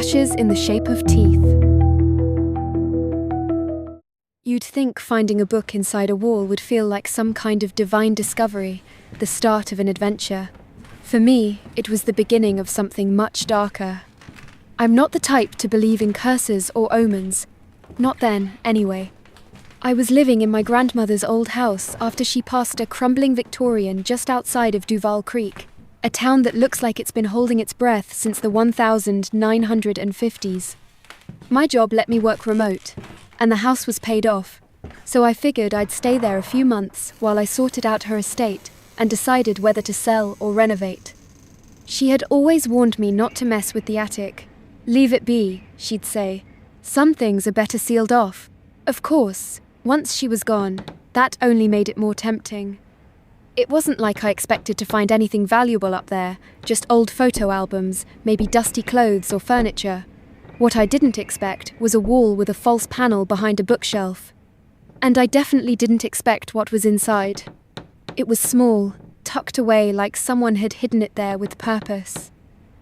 Ashes in the shape of teeth. You'd think finding a book inside a wall would feel like some kind of divine discovery, the start of an adventure. For me, it was the beginning of something much darker. I'm not the type to believe in curses or omens. Not then, anyway. I was living in my grandmother's old house after she passed a crumbling Victorian just outside of Duval Creek, a town that looks like it's been holding its breath since the 1950s. My job let me work remote, and the house was paid off, so I figured I'd stay there a few months while I sorted out her estate and decided whether to sell or renovate. She had always warned me not to mess with the attic. Leave it be, she'd say. Some things are better sealed off. Of course, once she was gone, that only made it more tempting. It wasn't like I expected to find anything valuable up there, just old photo albums, maybe dusty clothes or furniture. What I didn't expect was a wall with a false panel behind a bookshelf. And I definitely didn't expect what was inside. It was small, tucked away like someone had hidden it there with purpose.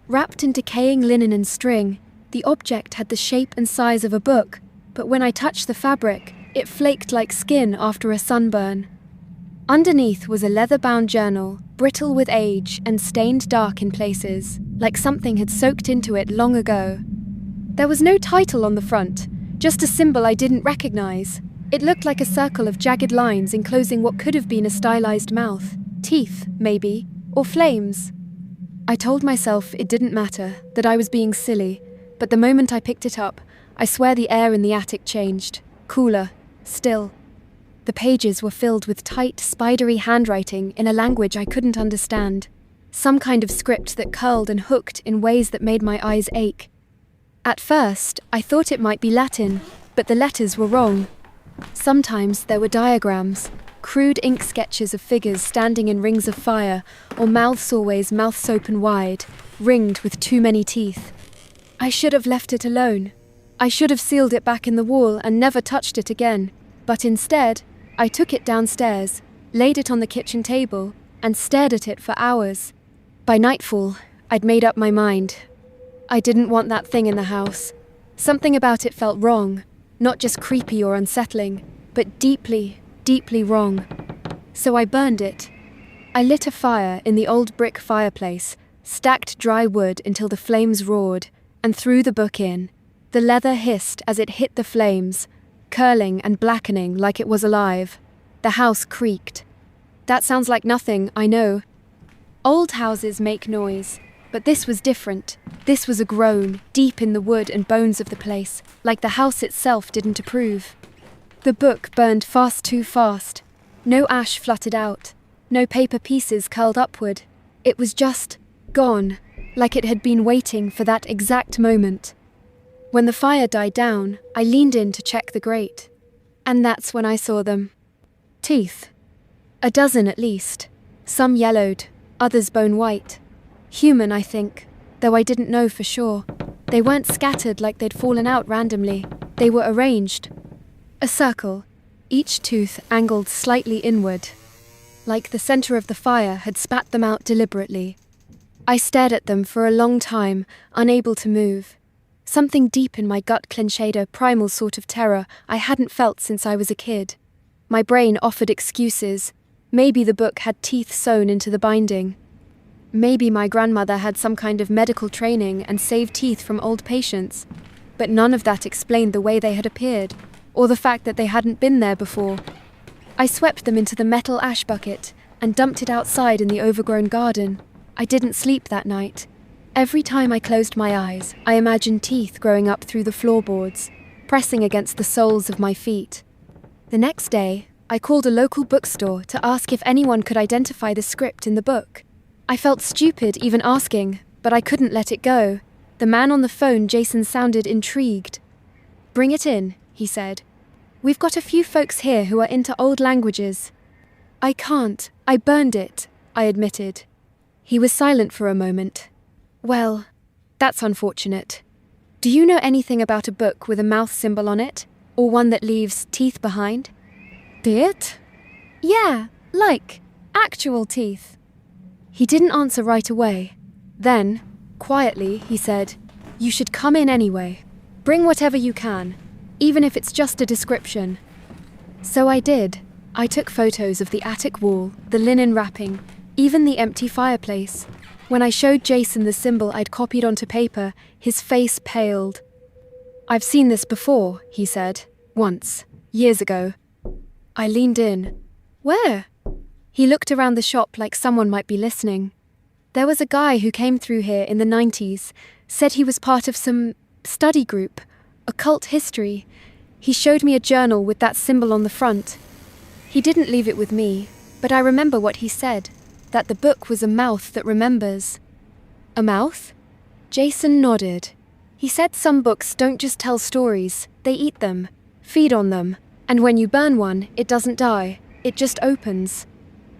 Wrapped in decaying linen and string, the object had the shape and size of a book, but when I touched the fabric, it flaked like skin after a sunburn. Underneath was a leather-bound journal, brittle with age and stained dark in places, like something had soaked into it long ago. There was no title on the front, just a symbol I didn't recognize. It looked like a circle of jagged lines enclosing what could have been a stylized mouth. Teeth, maybe, or flames. I told myself it didn't matter, that I was being silly, but the moment I picked it up, I swear the air in the attic changed. Cooler, still. The pages were filled with tight, spidery handwriting in a language I couldn't understand. Some kind of script that curled and hooked in ways that made my eyes ache. At first, I thought it might be Latin, but the letters were wrong. Sometimes there were diagrams, crude ink sketches of figures standing in rings of fire, or mouths always mouths open wide, ringed with too many teeth. I should have left it alone. I should have sealed it back in the wall and never touched it again. But instead, I took it downstairs, laid it on the kitchen table, and stared at it for hours. By nightfall, I'd made up my mind. I didn't want that thing in the house. Something about it felt wrong, not just creepy or unsettling, but deeply, deeply wrong. So I burned it. I lit a fire in the old brick fireplace, stacked dry wood until the flames roared, and threw the book in. The leather hissed as it hit the flames, curling and blackening like it was alive. The house creaked. That sounds like nothing, I know. Old houses make noise, but this was different. This was a groan, deep in the wood and bones of the place, like the house itself didn't approve. The book burned too fast. No ash fluttered out. No paper pieces curled upward. It was just gone, like it had been waiting for that exact moment. When the fire died down, I leaned in to check the grate. And that's when I saw them. Teeth. A dozen at least. Some yellowed, others bone white. Human, I think, though I didn't know for sure. They weren't scattered like they'd fallen out randomly. They were arranged. A circle, each tooth angled slightly inward. Like the center of the fire had spat them out deliberately. I stared at them for a long time, unable to move. Something deep in my gut clenched a primal sort of terror I hadn't felt since I was a kid. My brain offered excuses. Maybe the book had teeth sewn into the binding. Maybe my grandmother had some kind of medical training and saved teeth from old patients. But none of that explained the way they had appeared, or the fact that they hadn't been there before. I swept them into the metal ash bucket and dumped it outside in the overgrown garden. I didn't sleep that night. Every time I closed my eyes, I imagined teeth growing up through the floorboards, pressing against the soles of my feet. The next day, I called a local bookstore to ask if anyone could identify the script in the book. I felt stupid even asking, but I couldn't let it go. The man on the phone, Jason, sounded intrigued. "Bring it in," he said. "We've got a few folks here who are into old languages." "I can't. I burned it," I admitted. He was silent for a moment. "Well, that's unfortunate. Do you know anything about a book with a mouth symbol on it? Or one that leaves teeth behind?" "Teeth?" "Yeah, like actual teeth." He didn't answer right away. Then, quietly, he said, You should come in anyway. Bring whatever you can, even if it's just a description. So I did. I took photos of the attic wall, the linen wrapping, even the empty fireplace. When I showed Jason the symbol I'd copied onto paper, his face paled. "I've seen this before," he said. "Once. Years ago." I leaned in. "Where?" He looked around the shop like someone might be listening. "There was a guy who came through here in the 90s, said he was part of some study group, occult history. He showed me a journal with that symbol on the front. He didn't leave it with me, but I remember what he said, that the book was a mouth that remembers." "A mouth?" Jason nodded. He said some books don't just tell stories, they eat them, feed on them, and when you burn one, it doesn't die, it just opens.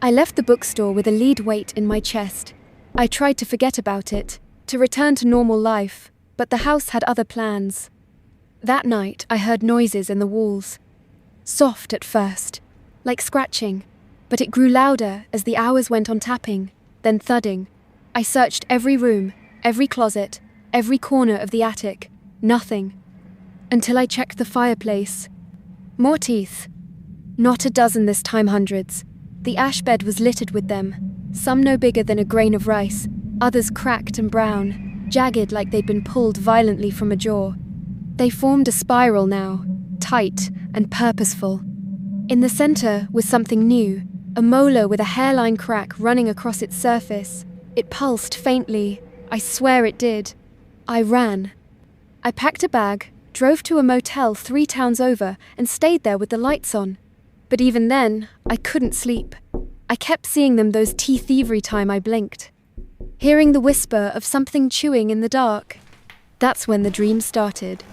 I left the bookstore with a lead weight in my chest. I tried to forget about it, to return to normal life, but the house had other plans. That night, I heard noises in the walls. Soft at first, like scratching, but it grew louder as the hours went on tapping, then thudding. I searched every room, every closet, every corner of the attic. Nothing. Until I checked the fireplace. More teeth. Not a dozen this time, hundreds. The ash bed was littered with them, some no bigger than a grain of rice, others cracked and brown, jagged like they'd been pulled violently from a jaw. They formed a spiral now, tight and purposeful. In the center was something new, a molar with a hairline crack running across its surface. It pulsed faintly. I swear it did. I ran. I packed a bag, drove to a motel 3 towns over, and stayed there with the lights on. But even then, I couldn't sleep. I kept seeing them those teeth every time I blinked. Hearing the whisper of something chewing in the dark. That's when the dream started.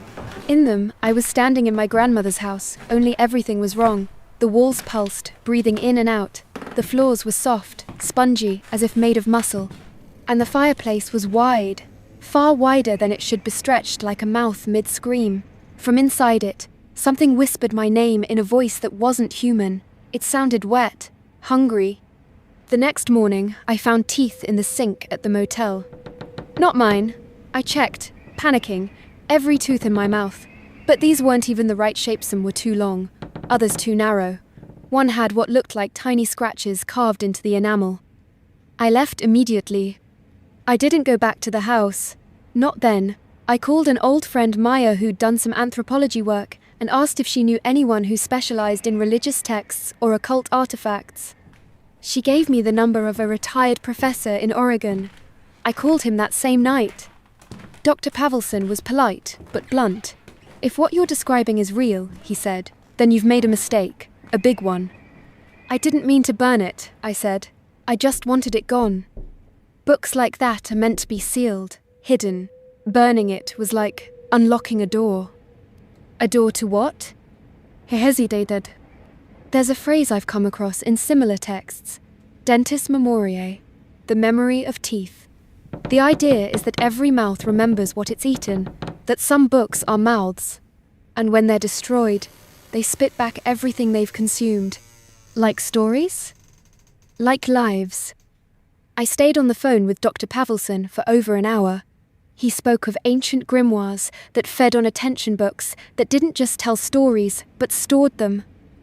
In them, I was standing in my grandmother's house, only everything was wrong. The walls pulsed, breathing in and out. The floors were soft, spongy, as if made of muscle. And the fireplace was wide, far wider than it should be, stretched like a mouth mid-scream. From inside it, something whispered my name in a voice that wasn't human. It sounded wet, hungry. The next morning, I found teeth in the sink at the motel. Not mine. I checked, panicking, every tooth in my mouth. But these weren't even the right shape. Some were too long, others too narrow. One had what looked like tiny scratches carved into the enamel. I left immediately. I didn't go back to the house. Not then. I called an old friend, Maya, who'd done some anthropology work, and asked if she knew anyone who specialized in religious texts or occult artifacts. She gave me the number of a retired professor in Oregon. I called him that same night. Dr. Pavelson was polite, but blunt. "If what you're describing is real," he said, "then you've made a mistake, a big one." "I didn't mean to burn it," I said. "I just wanted it gone." Books like that are meant to be sealed, hidden. Burning it was like unlocking a door. A door to what? He hesitated. There's a phrase I've come across in similar texts. Dentis memoriae, the memory of teeth. The idea is that every mouth remembers what it's eaten, that some books are mouths, and when they're destroyed, they spit back everything they've consumed. Like stories? Like lives. I stayed on the phone with Dr. Pavelson for over an hour. He spoke of ancient grimoires that fed on attention books that didn't just tell stories, but stored them,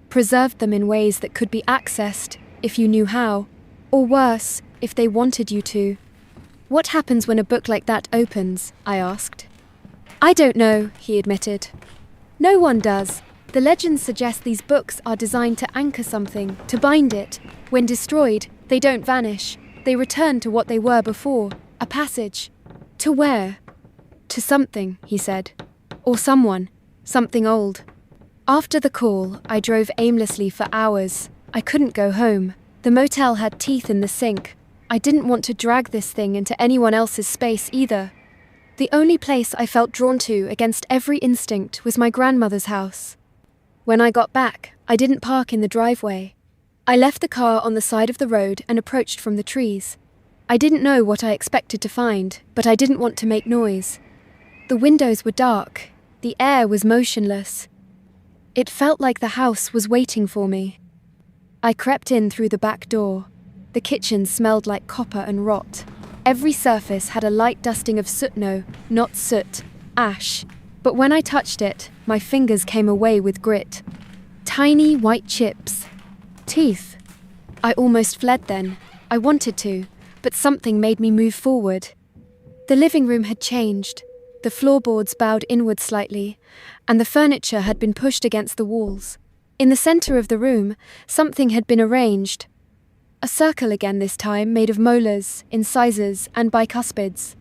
preserved them in ways that could be accessed if you knew how, or worse, if they wanted you to. "What happens when a book like that opens?" I asked. "I don't know," he admitted. "No one does. The legends suggest these books are designed to anchor something, to bind it. When destroyed, they don't vanish. They return to what they were before, a passage. To where? To something," he said. Or someone, something old. After the call, I drove aimlessly for hours. I couldn't go home. The motel had teeth in the sink. I didn't want to drag this thing into anyone else's space either. The only place I felt drawn to against every instinct was my grandmother's house. When I got back, I didn't park in the driveway. I left the car on the side of the road and approached from the trees. I didn't know what I expected to find, but I didn't want to make noise. The windows were dark. The air was motionless. It felt like the house was waiting for me. I crept in through the back door. The kitchen smelled like copper and rot. Every surface had a light dusting of soot, no, not soot, ash. But when I touched it, my fingers came away with grit. Tiny white chips. Teeth. I almost fled then. I wanted to, but something made me move forward. The living room had changed. The floorboards bowed inward slightly, and the furniture had been pushed against the walls. In the center of the room, something had been arranged. A circle again this time, made of molars, incisors, and bicuspids.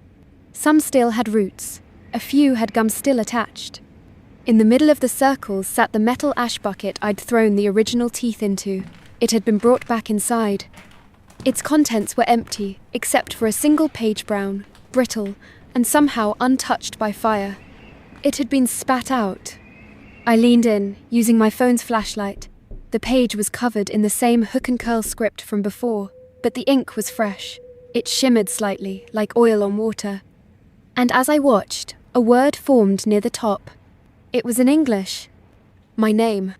Some still had roots. A few had gums still attached. In the middle of the circles sat the metal ash bucket I'd thrown the original teeth into. It had been brought back inside. Its contents were empty, except for a single page brown, brittle, and somehow untouched by fire. It had been spat out. I leaned in, using my phone's flashlight. The page was covered in the same hook and curl script from before, but the ink was fresh. It shimmered slightly, like oil on water. And as I watched, a word formed near the top. It was in English. My name.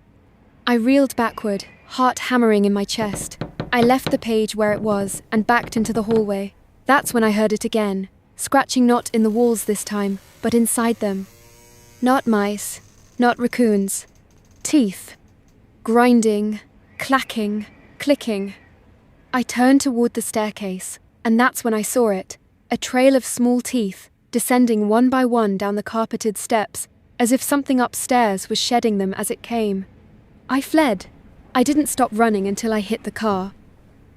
I reeled backward, heart hammering in my chest. I left the page where it was and backed into the hallway. That's when I heard it again, scratching not in the walls this time, but inside them. Not mice, not raccoons. Teeth. Grinding, clacking, clicking. I turned toward the staircase, and that's when I saw it, a trail of small teeth, descending one by one down the carpeted steps, as if something upstairs was shedding them as it came. I fled. I didn't stop running until I hit the car.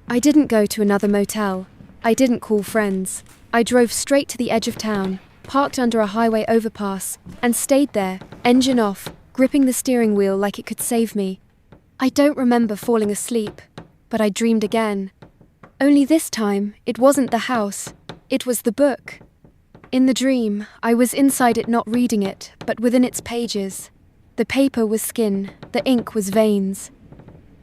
I didn't go to another motel. I didn't call friends. I drove straight to the edge of town, parked under a highway overpass, and stayed there, engine off, gripping the steering wheel like it could save me. I don't remember falling asleep, but I dreamed again. Only this time, it wasn't the house. It was the book. In the dream, I was inside it, not reading it, but within its pages. The paper was skin, the ink was veins.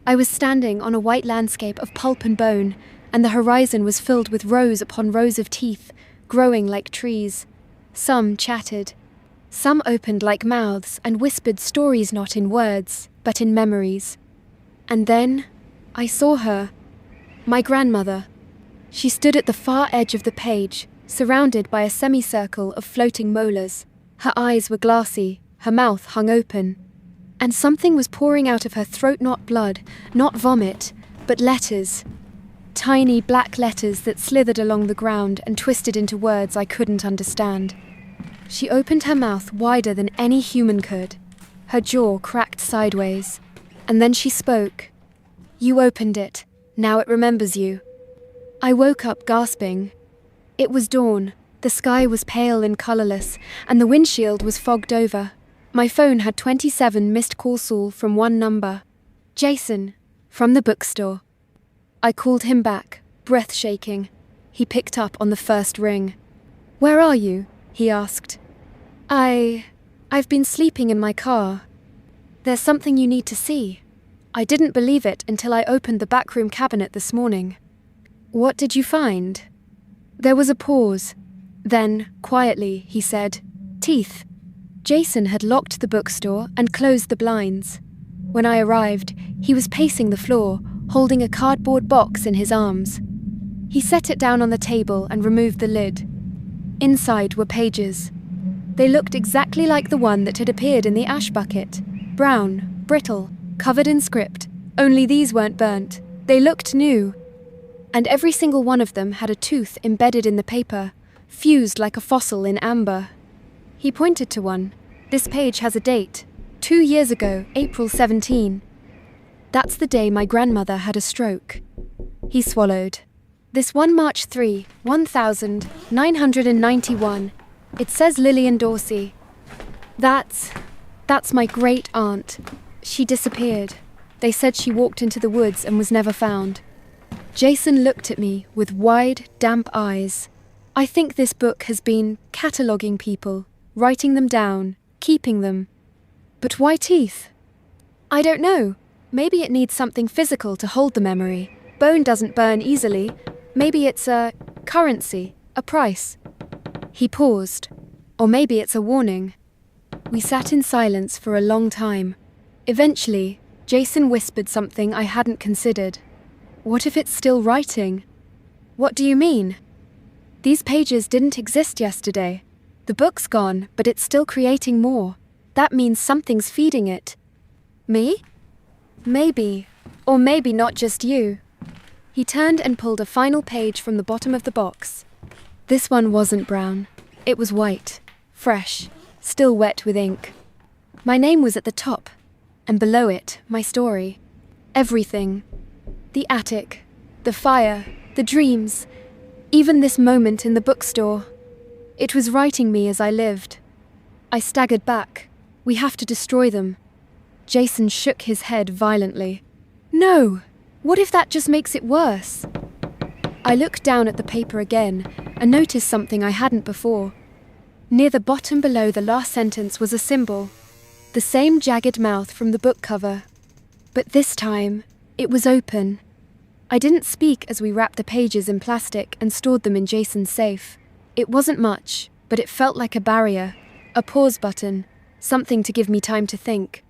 I was standing on a white landscape of pulp and bone, and the horizon was filled with rows upon rows of teeth, growing like trees. Some chatted. Some opened like mouths and whispered stories not in words, but in memories. And then, I saw her. My grandmother. She stood at the far edge of the page, surrounded by a semicircle of floating molars. Her eyes were glassy, her mouth hung open. And something was pouring out of her throat, not blood, not vomit, but letters. Tiny black letters that slithered along the ground and twisted into words I couldn't understand. She opened her mouth wider than any human could. Her jaw cracked sideways. And then she spoke. You opened it. Now it remembers you. I woke up gasping. It was dawn. The sky was pale and colourless, and the windshield was fogged over. My phone had 27 missed calls from one number. Jason, from the bookstore. I called him back, breath shaking. He picked up on the first ring. Where are you? He asked. I've been sleeping in my car. There's something you need to see. I didn't believe it until I opened the backroom cabinet this morning. What did you find? There was a pause. Then, quietly, he said, Teeth. Jason had locked the bookstore and closed the blinds. When I arrived, he was pacing the floor, holding a cardboard box in his arms. He set it down on the table and removed the lid. Inside were pages. They looked exactly like the one that had appeared in the ash bucket. Brown, brittle, covered in script, only these weren't burnt. They looked new. And every single one of them had a tooth embedded in the paper, fused like a fossil in amber. He pointed to one. This page has a date. 2 years ago, April 17. That's the day my grandmother had a stroke. He swallowed. This one March 3, 1991. It says Lillian Dorsey. That's my great aunt. She disappeared. They said she walked into the woods and was never found. Jason looked at me with wide, damp eyes. I think this book has been cataloguing people, writing them down, keeping them. But why teeth? I don't know. Maybe it needs something physical to hold the memory. Bone doesn't burn easily. Maybe it's a currency, a price. He paused. Or maybe it's a warning. We sat in silence for a long time. Eventually, Jason whispered something I hadn't considered. What if it's still writing? What do you mean? These pages didn't exist yesterday. The book's gone, but it's still creating more. That means something's feeding it. Me? Maybe. Or maybe not just you. He turned and pulled a final page from the bottom of the box. This one wasn't brown. It was white, fresh, still wet with ink. My name was at the top, and below it, my story. Everything. The attic, the fire, the dreams, even this moment in the bookstore. It was writing me as I lived. I staggered back. We have to destroy them. Jason shook his head violently. No! What if that just makes it worse? I looked down at the paper again and noticed something I hadn't before. Near the bottom below the last sentence was a symbol. The same jagged mouth from the book cover. But this time, it was open. I didn't speak as we wrapped the pages in plastic and stored them in Jason's safe. It wasn't much, but it felt like a barrier, a pause button, something to give me time to think.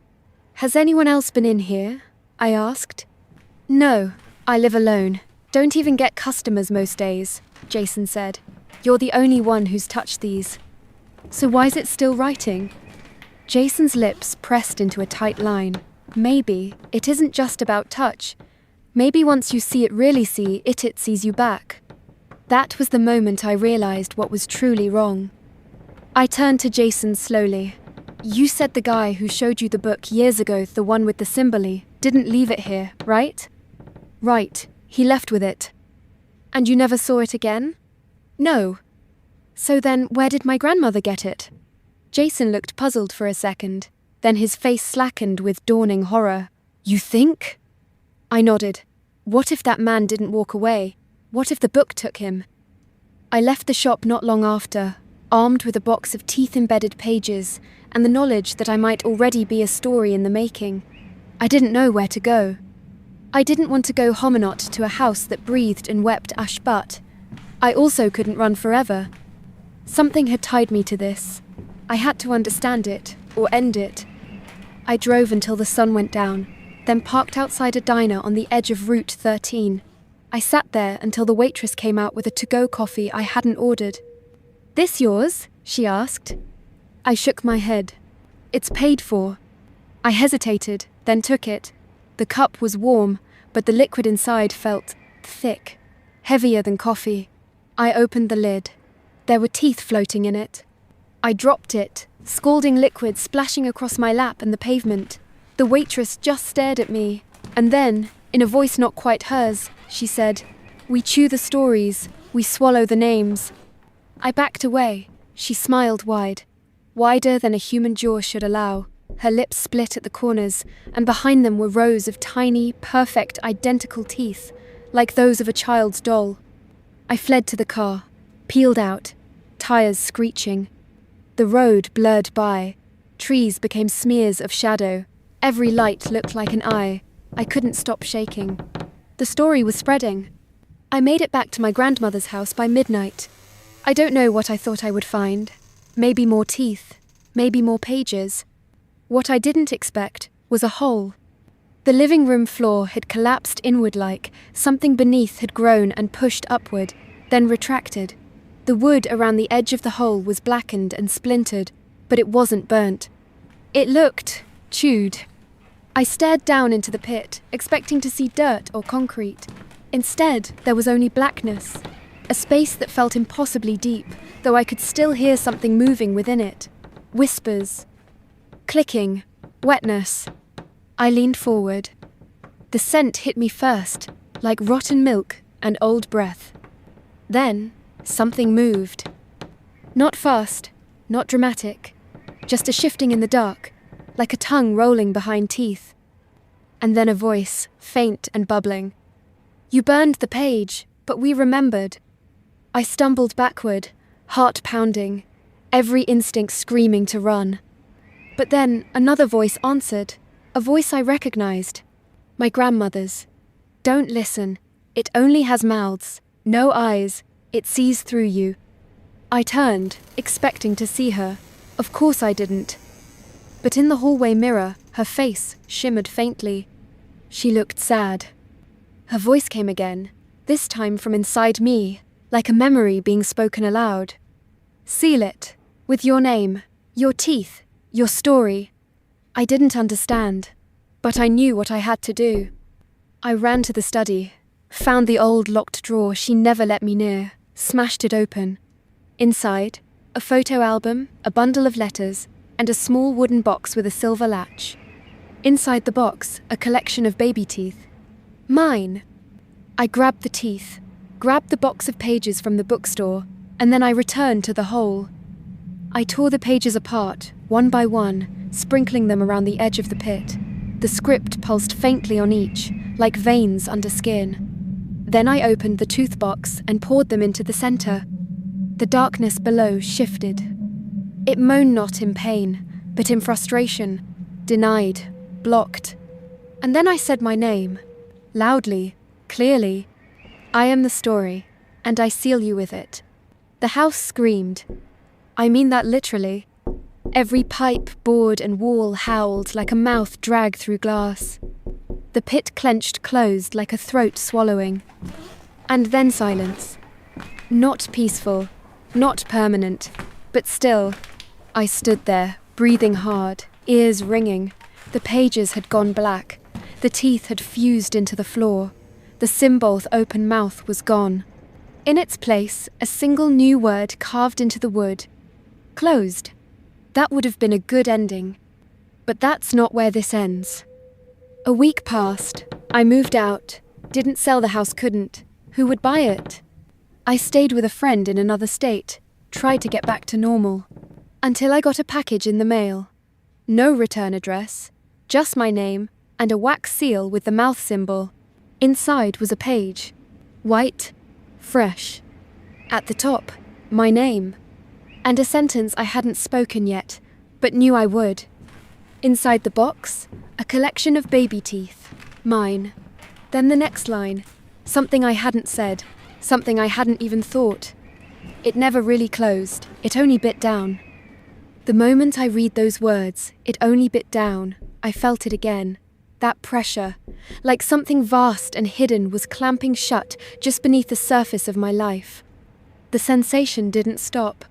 Has anyone else been in here? I asked. No, I live alone. Don't even get customers most days, Jason said. You're the only one who's touched these. So why is it still writing? Jason's lips pressed into a tight line. Maybe it isn't just about touch. Maybe once you see it really see it, it sees you back. That was the moment I realized what was truly wrong. I turned to Jason slowly. You said the guy who showed you the book years ago, the one with the symbol, didn't leave it here, right? Right, he left with it. And you never saw it again? No. So then, where did my grandmother get it? Jason looked puzzled for a second. Then his face slackened with dawning horror. You think? I nodded. What if that man didn't walk away? What if the book took him? I left the shop not long after, armed with a box of teeth-embedded pages and the knowledge that I might already be a story in the making. I didn't know where to go. I didn't want to go hominot to a house that breathed and wept ashbutt. I also couldn't run forever. Something had tied me to this. I had to understand it, or end it. I drove until the sun went down, then parked outside a diner on the edge of Route 13. I sat there until the waitress came out with a to-go coffee I hadn't ordered. This yours? She asked. I shook my head. It's paid for. I hesitated, then took it. The cup was warm, but the liquid inside felt thick, heavier than coffee. I opened the lid. There were teeth floating in it. I dropped it, scalding liquid splashing across my lap and the pavement. The waitress just stared at me, and then, in a voice not quite hers, she said, "We chew the stories, we swallow the names." I backed away. She smiled wide, wider than a human jaw should allow. Her lips split at the corners, and behind them were rows of tiny, perfect, identical teeth, like those of a child's doll. I fled to the car, peeled out, tires screeching. The road blurred by. Trees became smears of shadow. Every light looked like an eye. I couldn't stop shaking. The story was spreading. I made it back to my grandmother's house by midnight. I don't know what I thought I would find. Maybe more teeth. Maybe more pages. What I didn't expect was a hole. The living room floor had collapsed inward-like. Something beneath had grown and pushed upward, then retracted. The wood around the edge of the hole was blackened and splintered, but it wasn't burnt. It looked chewed. I stared down into the pit, expecting to see dirt or concrete. Instead, there was only blackness, a space that felt impossibly deep, though I could still hear something moving within it. Whispers. Clicking. Wetness. I leaned forward. The scent hit me first, like rotten milk and old breath. Then, something moved. Not fast, not dramatic, just a shifting in the dark, like a tongue rolling behind teeth. And then a voice, faint and bubbling. You burned the page, but we remembered. I stumbled backward, heart pounding, every instinct screaming to run. But then another voice answered, a voice I recognized. My grandmother's. Don't listen. It only has mouths, no eyes. It sees through you. I turned, expecting to see her. Of course I didn't. But in the hallway mirror, her face shimmered faintly. She looked sad. Her voice came again, this time from inside me, like a memory being spoken aloud. Seal it, with your name, your teeth, your story. I didn't understand, but I knew what I had to do. I ran to the study, found the old locked drawer she never let me near, smashed it open. Inside, a photo album, a bundle of letters, and a small wooden box with a silver latch. Inside the box, a collection of baby teeth. Mine! I grabbed the teeth, grabbed the box of pages from the bookstore, and then I returned to the hole. I tore the pages apart, one by one, sprinkling them around the edge of the pit. The script pulsed faintly on each, like veins under skin. Then I opened the tooth box and poured them into the center. The darkness below shifted. It moaned not in pain, but in frustration, denied, blocked. And then I said my name, loudly, clearly. I am the story, and I seal you with it. The house screamed. I mean that literally. Every pipe, board, and wall howled like a mouth dragged through glass. The pit clenched closed like a throat swallowing. And then silence. Not peaceful, not permanent, but still. I stood there, breathing hard, ears ringing. The pages had gone black. The teeth had fused into the floor. The symbol's open mouth was gone. In its place, a single new word carved into the wood. Closed. That would have been a good ending. But that's not where this ends. A week passed. I moved out. Didn't sell the house, couldn't. Who would buy it? I stayed with a friend in another state, tried to get back to normal. Until I got a package in the mail. No return address, just my name and a wax seal with the mouth symbol. Inside was a page. White, fresh. At the top, my name. And a sentence I hadn't spoken yet, but knew I would. Inside the box, a collection of baby teeth. Mine. Then the next line. Something I hadn't said. Something I hadn't even thought. It never really closed. It only bit down. The moment I read those words, it only bit down. I felt it again. That pressure, like something vast and hidden was clamping shut just beneath the surface of my life. The sensation didn't stop.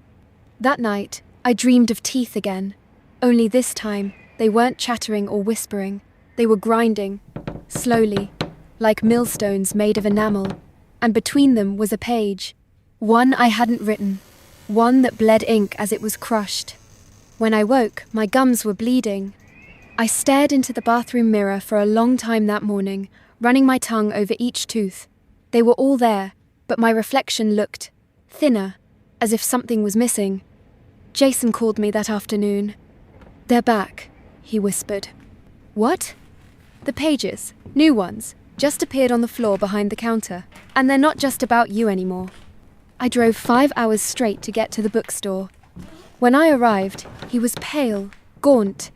That night, I dreamed of teeth again. Only this time, they weren't chattering or whispering. They were grinding, slowly, like millstones made of enamel. And between them was a page. One I hadn't written. One that bled ink as it was crushed. When I woke, my gums were bleeding. I stared into the bathroom mirror for a long time that morning, running my tongue over each tooth. They were all there, but my reflection looked thinner, as if something was missing. Jason called me that afternoon. "They're back," he whispered. "What?" "The pages, new ones, just appeared on the floor behind the counter, and they're not just about you anymore." I drove 5 hours straight to get to the bookstore. When I arrived, he was pale, gaunt,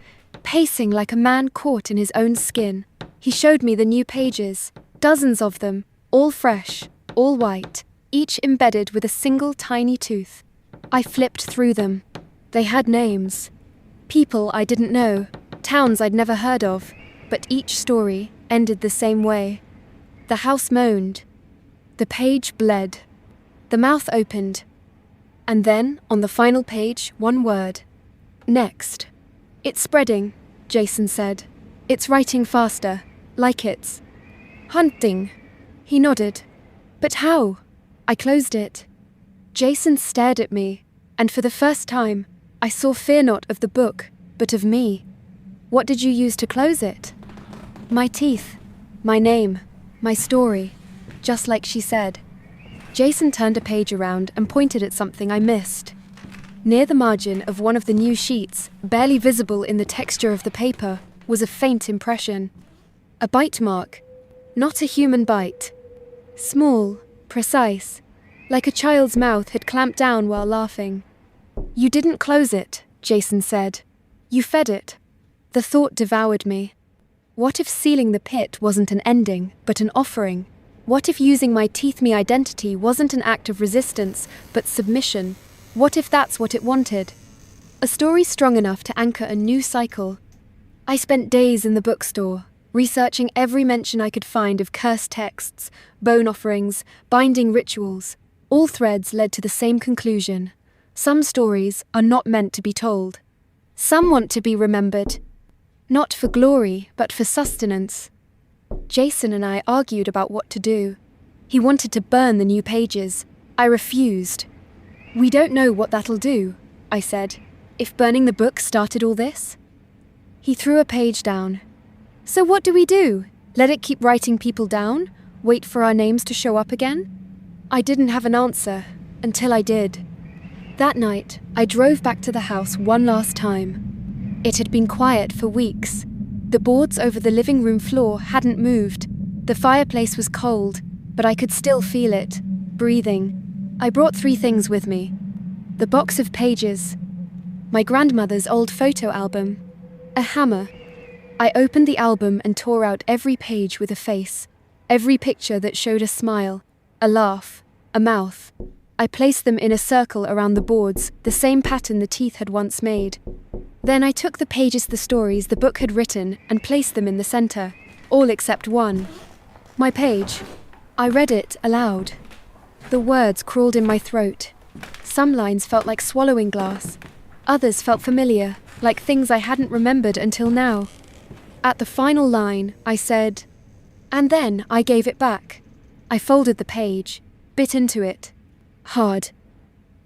pacing like a man caught in his own skin. He showed me the new pages, dozens of them, all fresh, all white, each embedded with a single tiny tooth. I flipped through them. They had names. People I didn't know, towns I'd never heard of, but each story ended the same way. The house moaned. The page bled. The mouth opened. And then, on the final page, one word. Next. "It's spreading," Jason said. "It's writing faster, like it's hunting." He nodded. "But how?" I closed it. Jason stared at me, and for the first time, I saw fear not of the book, but of me. "What did you use to close it?" "My teeth, my name, my story, just like she said." Jason turned a page around and pointed at something I missed. Near the margin of one of the new sheets, barely visible in the texture of the paper, was a faint impression. A bite mark. Not a human bite. Small, precise, like a child's mouth had clamped down while laughing. "You didn't close it," Jason said. "You fed it." The thought devoured me. What if sealing the pit wasn't an ending, but an offering? What if using my teeth-me identity wasn't an act of resistance, but submission? What if that's what it wanted? A story strong enough to anchor a new cycle. I spent days in the bookstore, researching every mention I could find of cursed texts, bone offerings, binding rituals. All threads led to the same conclusion. Some stories are not meant to be told. Some want to be remembered. Not for glory, but for sustenance. Jason and I argued about what to do. He wanted to burn the new pages. I refused. We don't know what that'll do, I said. If burning the book started all this? He threw a page down. So what do we do? Let it keep writing people down? Wait for our names to show up again? I didn't have an answer, until I did. That night, I drove back to the house one last time. It had been quiet for weeks. The boards over the living room floor hadn't moved. The fireplace was cold, but I could still feel it, breathing. I brought 3 things with me. The box of pages, my grandmother's old photo album, a hammer. I opened the album and tore out every page with a face, every picture that showed a smile, a laugh, a mouth. I placed them in a circle around the boards, the same pattern the teeth had once made. Then I took the pages, the stories the book had written, and placed them in the center, all except one. My page. I read it aloud. The words crawled in my throat. Some lines felt like swallowing glass. Others felt familiar, like things I hadn't remembered until now. At the final line, I said, and then I gave it back. I folded the page, bit into it. Hard.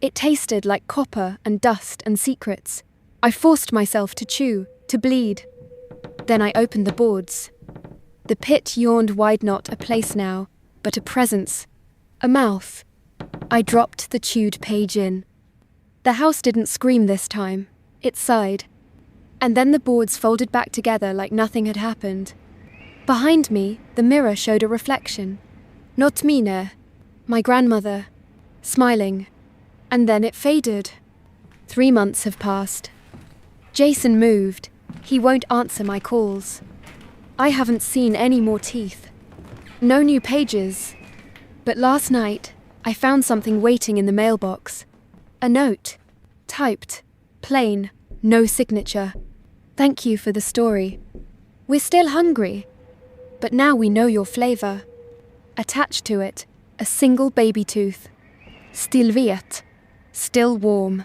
It tasted like copper and dust and secrets. I forced myself to chew, to bleed. Then I opened the boards. The pit yawned wide, not a place now, but a presence, a mouth. I dropped the chewed page in. The house didn't scream this time. It sighed. And then the boards folded back together like nothing had happened. Behind me, the mirror showed a reflection. Not Mina, my grandmother, smiling. And then it faded. 3 months have passed. Jason moved. He won't answer my calls. I haven't seen any more teeth. No new pages. But last night, I found something waiting in the mailbox. A note. Typed. Plain. No signature. Thank you for the story. We're still hungry. But now we know your flavor. Attached to it, a single baby tooth. Still vet. Still warm.